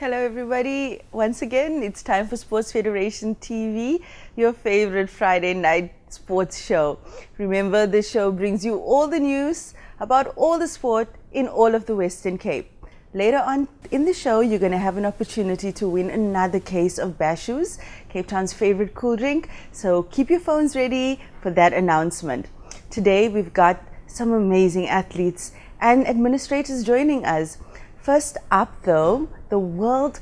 Hello everybody, once again it's time for Sports Federation TV, your favorite Friday night sports show. Remember, this show brings you all the news about all the sport in all of the Western Cape. Later on in the show, you're going to have an opportunity to win another case of Bashoes, Cape Town's favorite cool drink, so keep your phones ready for that announcement. Today we've got some amazing athletes and administrators joining us. First up though, the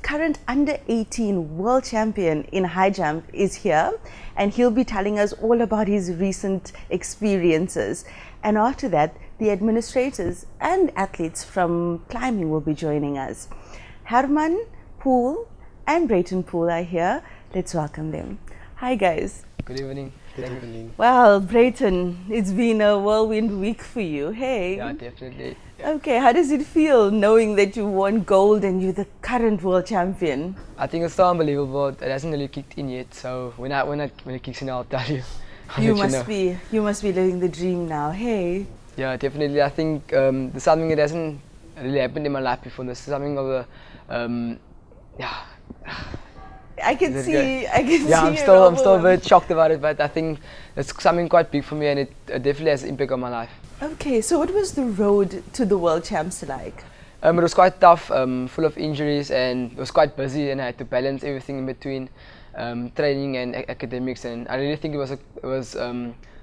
current under-18 world champion in high jump is here, and he'll be telling us all about his recent experiences. And after that, the administrators and athletes from climbing will be joining us. Herman Poole and Breyton Poole are here. Let's welcome them. Hi guys. Good evening. Good evening. Well, Breyton, it's been a whirlwind week for you, hey? Yeah, definitely. Okay, how does it feel knowing that you won gold and you're the current world champion? I think it's so unbelievable. It hasn't really kicked in yet, so when it kicks in, I'll tell you. You must be living the dream now, hey? Yeah, definitely. I think there's something that hasn't really happened in my life before. This is something of a I can see. Yeah, I'm still a bit shocked about it, but I think it's something quite big for me, and it definitely has an impact on my life. Okay, so what was the road to the world champs like? It was quite tough, full of injuries, and it was quite busy, and I had to balance everything in between training and academics. And I really think it was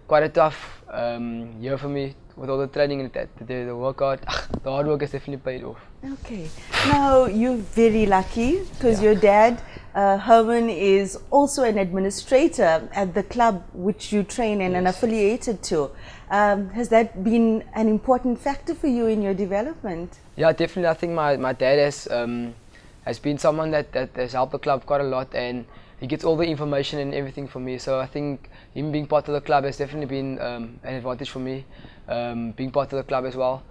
quite a tough year for me with all the training and the workout. The hard work has definitely paid off. Okay, now you're very lucky because your dad, Herman, is also an administrator at the club which you train in and affiliated to. Has that been an important factor for you in your development? Yeah, definitely. I think my dad has been someone that has helped the club quite a lot, and he gets all the information and everything for me. So I think him being part of the club has definitely been an advantage for me, being part of the club as well.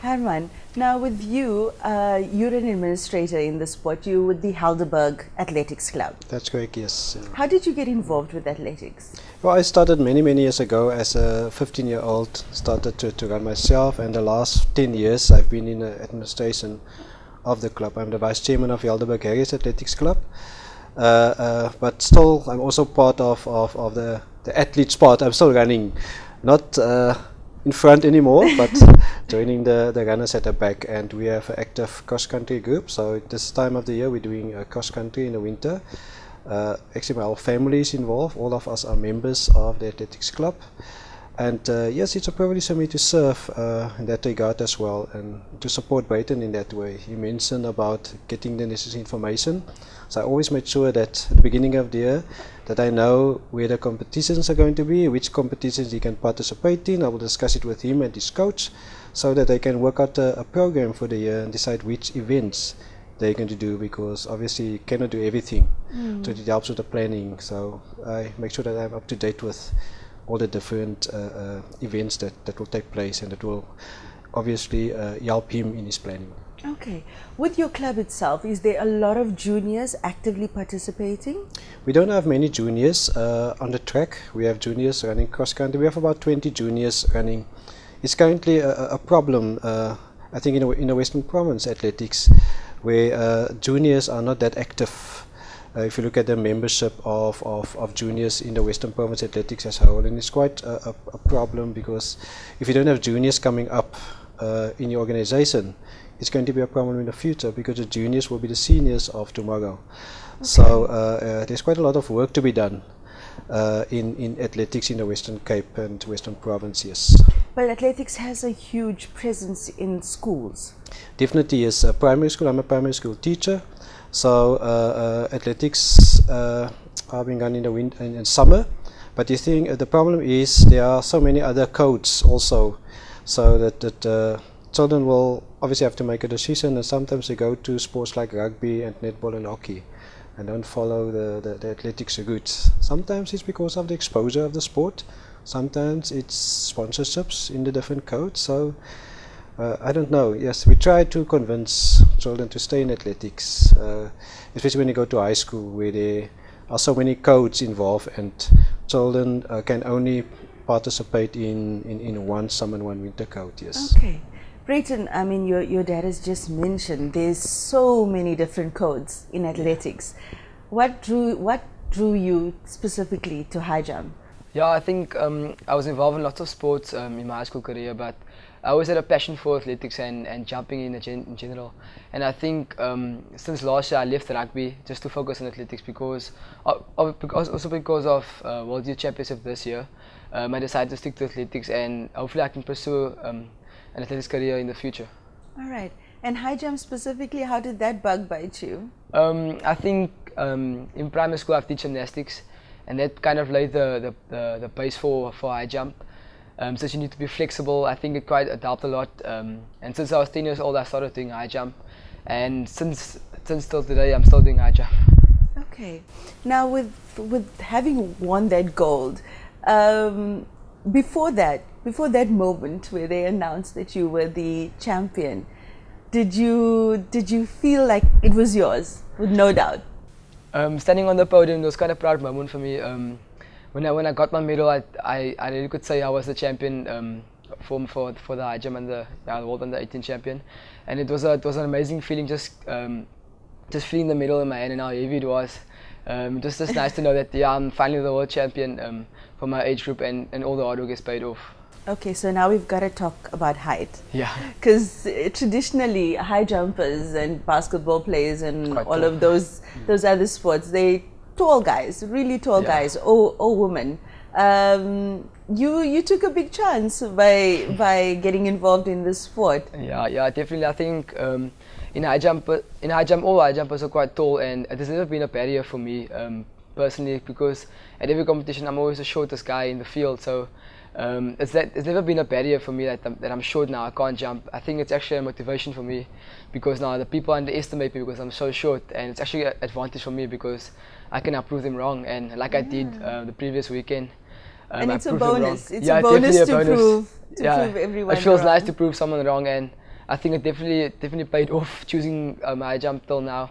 Herman, now with you, you're an administrator in the sport. You're with the Helderberg Athletics Club. That's correct, yes. How did you get involved with athletics? Well, I started many years ago as a 15-year-old, started to run myself, and the last 10 years I've been in the administration of the club. I'm the vice chairman of Helderberg Harriers Athletics Club. But still, I'm also part of the athletes part. I'm still running, not in front anymore, but joining the runners at the back. And we have an active cross-country group. So at this time of the year, we're doing cross-country in the winter. Actually, my whole family is involved. All of us are members of the athletics club. And yes, it's a privilege for me to serve in that regard as well, and to support Breyton in that way. He mentioned about getting the necessary information. So I always made sure that at the beginning of the year that I know where the competitions are going to be, which competitions he can participate in. I will discuss it with him and his coach so that they can work out a program for the year and decide which events they're going to do, because obviously you cannot do everything. So it helps with the planning. So I make sure that I'm up to date with all the different events that will take place, and that will obviously help him in his planning. Okay. With your club itself, is there a lot of juniors actively participating? We don't have many juniors on the track. We have juniors running cross country. We have about 20 juniors running. It's currently a problem, I think, in the Western Province athletics, where juniors are not that active. If you look at the membership of juniors in the Western Province athletics as a whole, and it's quite a problem, because if you don't have juniors coming up in your organization, it's going to be a problem in the future, because the juniors will be the seniors of tomorrow. Okay. So there's quite a lot of work to be done in athletics in the Western Cape and Western Province, yes. Well, athletics has a huge presence in schools. Definitely, yes. Primary school, I'm a primary school teacher. So athletics are being done in the winter and in summer, but you think the problem is there are so many other codes also, so that children will obviously have to make a decision, and sometimes they go to sports like rugby and netball and hockey and don't follow the athletics route. Sometimes it's because of the exposure of the sport, sometimes it's sponsorships in the different codes. So I don't know. Yes, we try to convince children to stay in athletics, especially when you go to high school, where there are so many codes involved, and children can only participate in one summer and one winter code. Yes. Okay. Breyton, I mean, your dad has just mentioned there's so many different codes in athletics. What drew you specifically to high jump? Yeah, I think I was involved in lots of sports in my high school career, but I always had a passion for athletics and jumping in general. And I think since last year I left rugby just to focus on athletics because of World Youth Championship this year. I decided to stick to athletics and hopefully I can pursue an athletics career in the future. All right. And high jump specifically, how did that bug bite you? I think in primary school I did gymnastics, and that kind of laid the base for high jump. Since you need to be flexible, I think it quite helped a lot. And since I was 10 years old, I started doing high jump, and since till today, I'm still doing high jump. Okay. Now, with having won that gold, before that moment where they announced that you were the champion, did you feel like it was yours, with no doubt? Standing on the podium, it was quite a proud moment for me. When I got my medal, I really could say I was the champion for the high jump and the world under 18 champion, and it was an amazing feeling just feeling the medal in my hand and how heavy it was. Just nice to know that I'm finally the world champion for my age group, and all the hard work is paid off. Okay, so now we've got to talk about height. Yeah. Because traditionally, high jumpers and basketball players and all of those other sports, they tall guys, really tall guys, or women. You took a big chance by getting involved in this sport. Yeah, definitely. I think in high jump, all high jumpers are quite tall, and it has never been a barrier for me personally, because at every competition I'm always the shortest guy in the field. So it's never been a barrier for me that I'm short now, I can't jump. I think it's actually a motivation for me, because now the people underestimate me because I'm so short, and it's actually an advantage for me because I can prove them wrong, and like I did the previous weekend. And it's I a proved them bonus. wrong. It's a bonus to prove Yeah, everyone it feels wrong. nice to prove someone wrong, and I think it definitely paid off choosing high jump till now,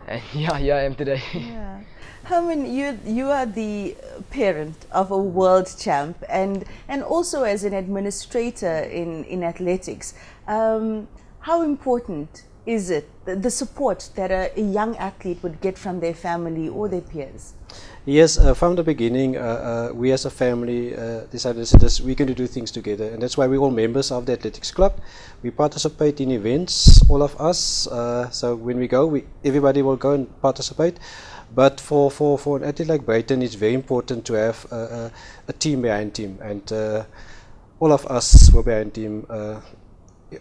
and here I am today. Yeah. Herman, you are the parent of a world champ, and also as an administrator in athletics. How important is it, the support that a young athlete would get from their family or their peers? Yes, from the beginning, we as a family decided that we're going to do things together, and that's why we're all members of the athletics club. We participate in events, all of us. So when we go, everybody will go and participate. But for an athlete like Breyton, it's very important to have a team behind him, and all of us were behind him.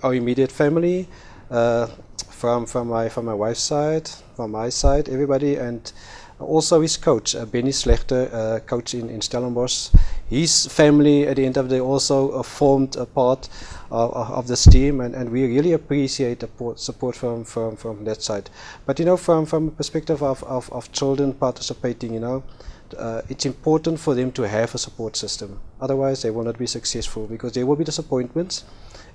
Our immediate family, from my wife's side, from my side, everybody, and also his coach, Benny Slechter, coach in Stellenbosch. His family at the end of the day also formed a part of this team, and we really appreciate the support from that side. But from a perspective of children participating, it's important for them to have a support system. Otherwise they will not be successful, because there will be disappointments,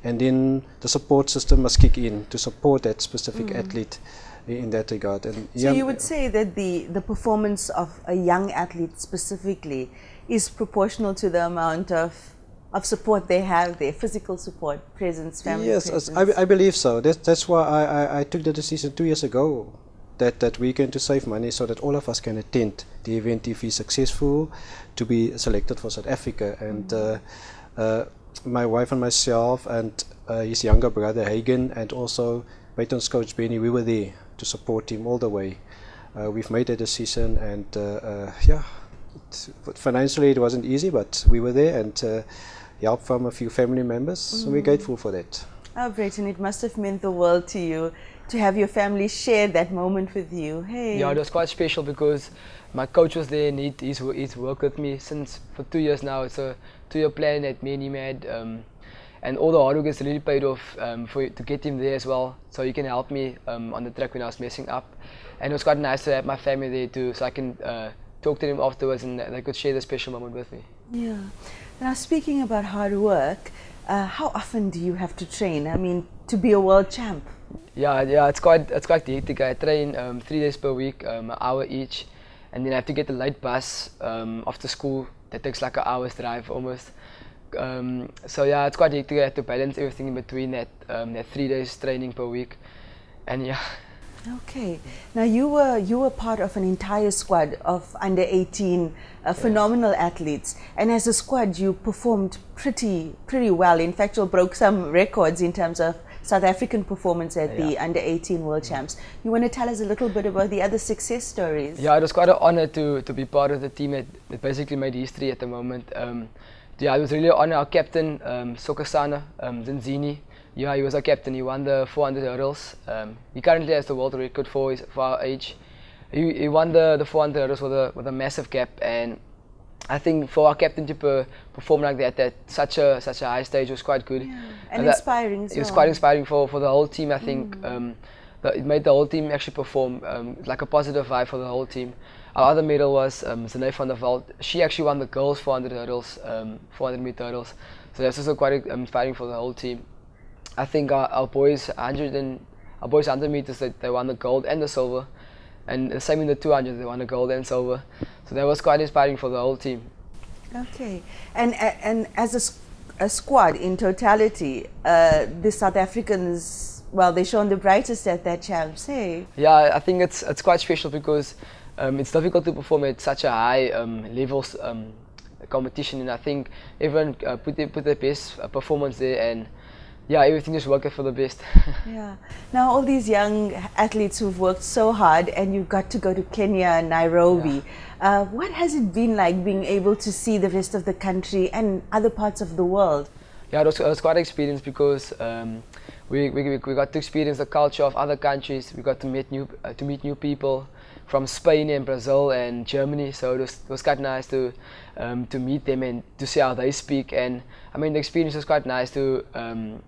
and then the support system must kick in to support that specific athlete in that regard. And so you would say that the performance of a young athlete specifically is proportional to the amount of support they have, their physical support, presence, family presence? Yes, I believe so. That's why I took the decision 2 years ago that we're going to save money so that all of us can attend the event if he's successful, to be selected for South Africa. And my wife and myself and his younger brother Hagen, and also Breyton's coach Benny, we were there to support him all the way. We've made a decision, and financially it wasn't easy, but we were there, and help from a few family members, so we're grateful for that. Oh, Breyton, it must have meant the world to you to have your family share that moment with you. Hey. Yeah, it was quite special because my coach was there, and he's worked with me for 2 years now. It's a 2-year plan that me and him had, and all the hard work has really paid off to get him there as well, so he can help me on the track when I was messing up. And it was quite nice to have my family there too, so I can talk to them afterwards, and they could share the special moment with me. Yeah. Now, speaking about hard work, how often do you have to train? I mean, to be a world champ? Yeah, it's quite hectic. I train 3 days per week, an hour each, and then I have to get a late bus after school. That takes like an hour's drive almost. So yeah, it's quite hectic. I had to balance everything in between that 3 days training per week, and yeah. Okay. Now you were part of an entire squad of under 18 phenomenal athletes, and as a squad you performed pretty well. In fact, you broke some records in terms of South African performance at the under 18 World Champs. You want to tell us a little bit about the other success stories? Yeah, it was quite an honor to be part of the team that basically made history at the moment. Yeah, it was really an honor. Our captain, Sokasana Zinzini, yeah, he was our captain. He won the 400 hurdles. He currently has the world record for our age. He won the 400 hurdles with a massive gap, and I think for our captain to perform like that at such a high stage was quite good. Yeah. And inspiring as well. It was quite inspiring for the whole team. I think it made the whole team actually perform, like a positive vibe for the whole team. Our other medal was Zane van der Walt. She actually won the girls 400 hurdles, 400 meter hurdles. So that's also quite inspiring for the whole team. I think our boys 100 meters, they won the gold and the silver, and the same in the 200, they won the gold and silver. So that was quite inspiring for the whole team. Okay, and as a squad in totality, the South Africans, well, they shone the brightest at that champs, hey? Yeah, I think it's quite special because it's difficult to perform at such a high levels competition, and I think everyone put their best performance there, and yeah, everything just worked out for the best. Yeah. Now all these young athletes who've worked so hard, and you've got to go to Kenya and Nairobi. Yeah. What has it been like being able to see the rest of the country and other parts of the world? Yeah, it was quite an experience because we got to experience the culture of other countries. We got to meet new people from Spain and Brazil and Germany. So it was quite nice to meet them and to see how they speak. And I mean, the experience was quite nice to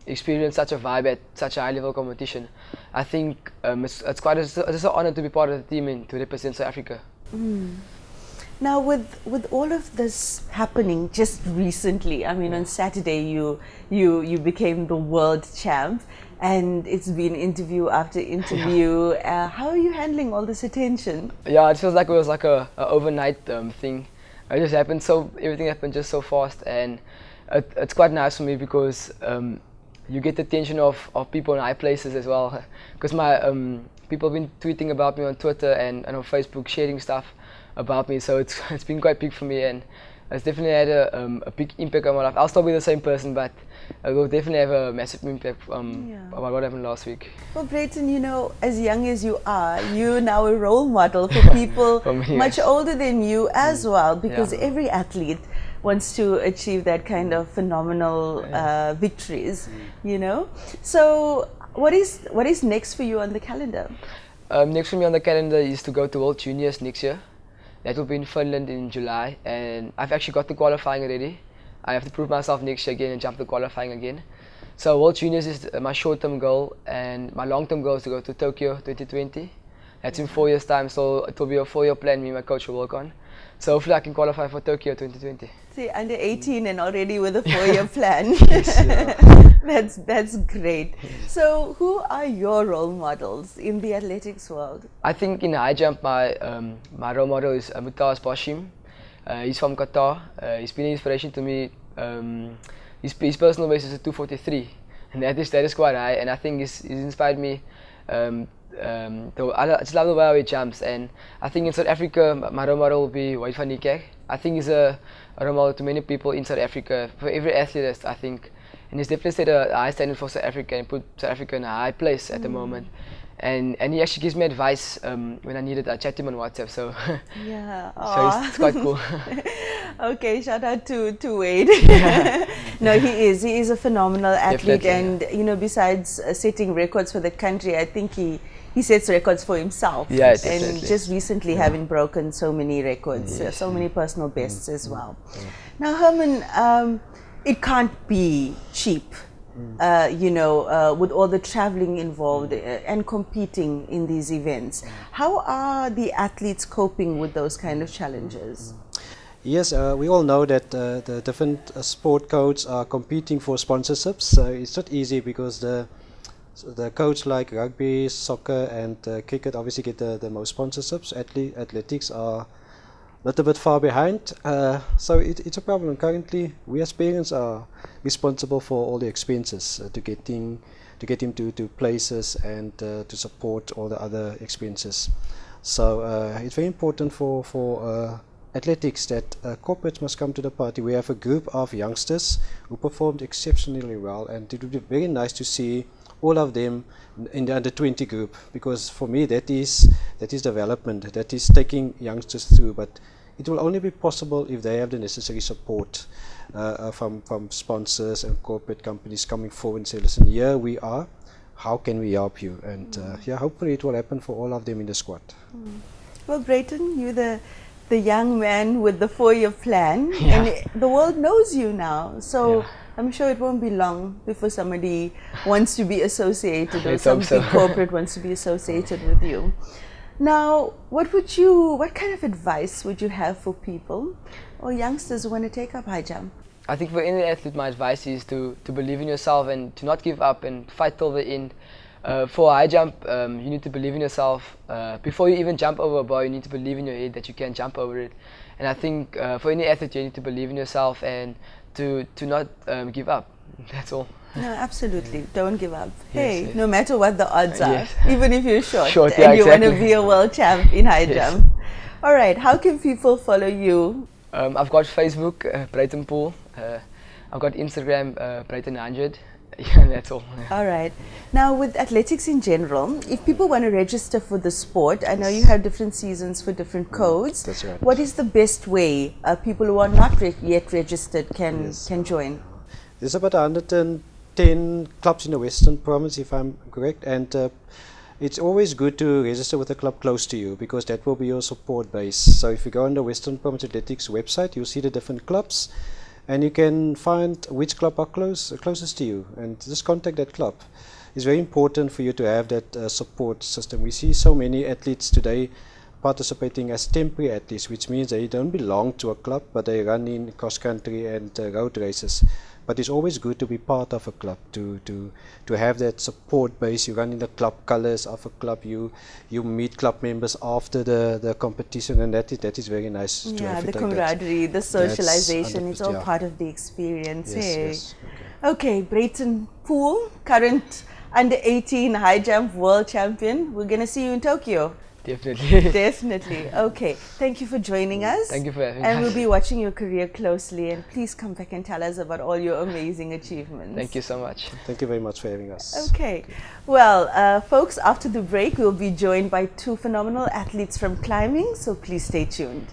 experience such a vibe at such a high level competition. I think it's an honor to be part of the team and to represent South Africa. Now, with all of this happening just recently, I mean, on Saturday you became the world champ, and it's been interview after interview. How are you handling all this attention? Yeah, it feels like it was like a overnight thing. It just happened everything happened just so fast, and it's quite nice for me because you get the attention of people in high places as well. Because my people have been tweeting about me on Twitter and on Facebook, sharing stuff about me, so it's been quite big for me, and it's definitely had a big impact on my life. I'll still be the same person, but it will definitely have a massive impact about what happened last week. Well, Breyton, you know, as young as you are, you're now a role model for people for me, much older than you as well, because every athlete wants to achieve that kind of phenomenal victories, you know. So what is next for you on the calendar? Next for me on the calendar is to go to World Juniors next year. That will be in Finland in July, and I've actually got the qualifying already. I have to prove myself next year again and jump the qualifying again. So World Juniors is my short-term goal, and my long-term goal is to go to Tokyo 2020. That's in 4 years' time, so it will be a 4-year plan me and my coach will work on. So hopefully I can qualify for Tokyo 2020. See, under 18 and already with a 4-year plan. That's great. So who are your role models in the athletics world? I think in high jump my role model is Mutaz Bashim. He's from Qatar. He's been an inspiration to me. His personal best is a 243, and that is quite high, and I think he's inspired me. I just love the way he jumps, and I think in South Africa my role model will be Wade van Niekerk. I think he's a role model to many people in South Africa, for every athlete, I think, and he's definitely set a high standard for South Africa and put South Africa in a high place at the moment. And he actually gives me advice when I need it. I chat to him on WhatsApp, so yeah, so it's quite cool. Okay, shout out to Wade. No, he is a phenomenal athlete, definitely, and you know, besides setting records for the country, I think he sets records for himself. Yeah, and definitely. just recently having broken so many records, so many personal bests as well. Now, Herman, it can't be cheap. You know, with all the traveling involved and competing in these events. How are the athletes coping with those kind of challenges? Yes, we all know that the different sport codes are competing for sponsorships. So it's not easy because the codes like rugby, soccer and cricket obviously get the most sponsorships. Athletics are little bit far behind. So it's a problem. Currently, we as parents are responsible for all the expenses to get him to places and to support all the other expenses. So it's very important for athletics that corporates must come to the party. We have a group of youngsters who performed exceptionally well, and it would be very nice to see all of them in the under 20 group, because for me that is development, that is taking youngsters through. But it will only be possible if they have the necessary support from sponsors and corporate companies coming forward and say, listen, here we are, how can we help you? And yeah, hopefully it will happen for all of them in the squad. Well, Breyton, you're the young man with the 4-year plan, Yeah. and the world knows you now. So Yeah. I'm sure it won't be long before somebody wants to be associated, or Let's some hope so. big corporate wants to be associated with you. Now, what kind of advice would you have for people or youngsters who want to take up high jump? I think for any athlete, my advice is to believe in yourself and to not give up and fight till the end. For high jump, you need to believe in yourself. Before you even jump over a bar, you need to believe in your head that you can jump over it. And I think for any athlete, you need to believe in yourself and to not give up. That's all. No, absolutely. Don't give up. Yes, Hey, yes. no matter what the odds are, Yes. even if you're short, Short, and yeah, you want to exactly. be a world champ in high Yes. jump. All right, how can people follow you? I've got Facebook, Breyton Poole. I've got Instagram, Breyton100. Yeah, that's all. All right. Now, with athletics in general, if people want to register for the sport, I know you have different seasons for different codes. That's right. What is the best way people who are not yet registered can Yes. join? There's about 110 clubs in the Western Province, if I'm correct, and it's always good to register with a club close to you, because that will be your support base. So if you go on the Western Province Athletics website, you'll see the different clubs, and you can find which club are closest to you, and just contact that club. It's very important for you to have that support system. We see so many athletes today participating as temporary athletes, which means they don't belong to a club, but they run in cross country and road races. But it's always good to be part of a club, to have that support base. You run in the club colors of a club, you meet club members after the competition, and that is very nice to Yeah, have. the it like that. camaraderie, the socialization, it's all yeah. part of the experience. Yes, Hey. yes. Okay, Breyton Poole, current under 18 high jump world champion. We're going to see you in Tokyo. Definitely. Definitely. Okay. Thank you for joining us. Thank you for having And us. we'll be watching your career closely. And please come back and tell us about all your amazing achievements. Thank you so much. Thank you very much for having us. Okay. Well, folks, after the break, we'll be joined by 2 phenomenal athletes from climbing. So please stay tuned.